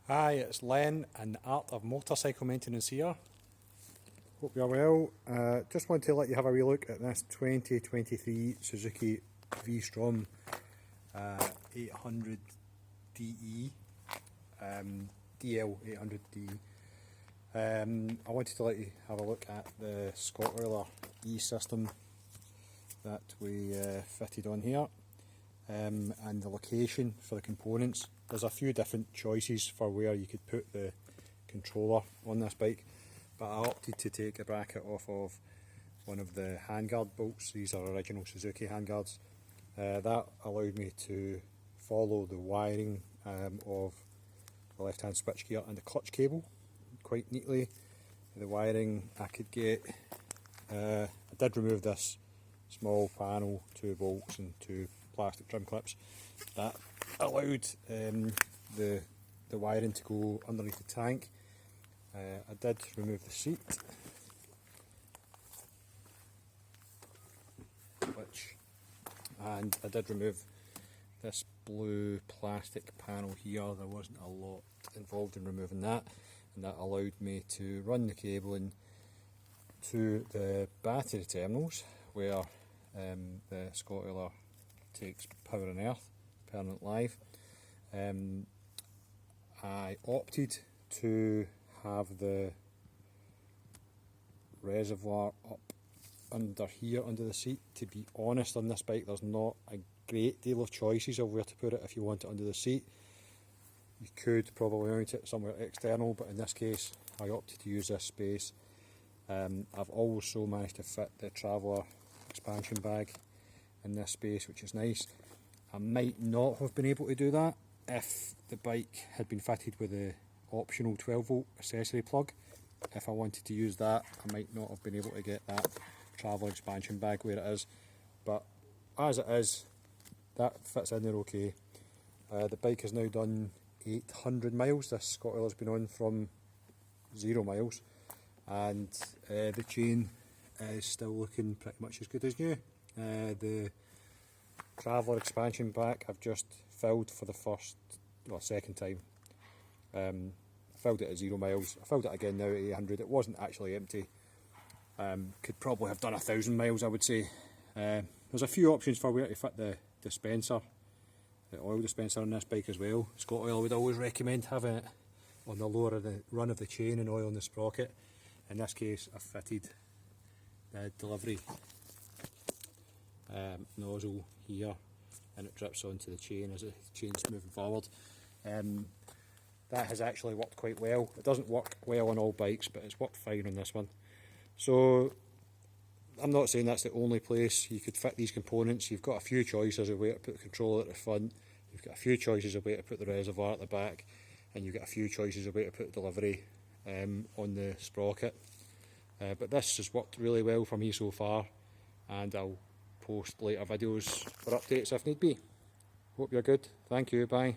Hi, it's Len and the Art of Motorcycle Maintenance here. Hope you're well. Just want to let you have a wee look at this 2023 Suzuki vstrom 800DE, DL 800DE. I wanted to let you have a look at the Scottoiler E system that we fitted on here. And the location for the components. There's a few different choices for where you could put the controller on this bike, but I opted to take the bracket off of one of the handguard bolts. These are original Suzuki handguards. That allowed me to follow the wiring of the left hand switchgear and the clutch cable quite neatly. The wiring I could get, I did remove this small panel, 2 bolts and 2 plastic trim clips. That allowed the wiring to go underneath the tank. I did remove the seat, and I did remove this blue plastic panel here. There wasn't a lot involved in removing that, and that allowed me to run the cabling to the battery terminals where the Scottoiler takes power and earth, permanent live. I opted to have the reservoir up under here, under the seat. To be honest, on this bike there's not a great deal of choices of where to put it if you want it under the seat. You could probably mount it somewhere external, but in this case I opted to use this space. I've also managed to fit the Traveller expansion bag in this space, which is nice. I might not have been able to do that if the bike had been fitted with the optional 12 volt accessory plug. If I wanted to use that, I might not have been able to get that Traveller expansion bag where it is, but as it is, that fits in there okay. The bike has now done 800 miles. This Scottoiler's been on from 0 miles, and the chain is still looking pretty much as good as new. The Traveller expansion pack I've just filled for the second time. I filled it at 0 miles. I filled it again now at 800. It wasn't actually empty. Could probably have done 1,000 miles, I would say. There's a few options for where to fit the dispenser, the oil dispenser on this bike as well. Scottoiler would always recommend having it on the lower of the run of the chain and oil in the sprocket. In this case, I've fitted the delivery nozzle here, and it drips onto the chain as the chain's moving forward. That has actually worked quite well. It doesn't work well on all bikes, but it's worked fine on this one. So I'm not saying that's the only place you could fit these components. You've got a few choices of where to put the controller at the front, you've got a few choices of where to put the reservoir at the back, and you've got a few choices of where to put delivery on the sprocket. But this has worked really well for me so far, and I'll post later videos for updates if need be. Hope you're good. Thank you. Bye.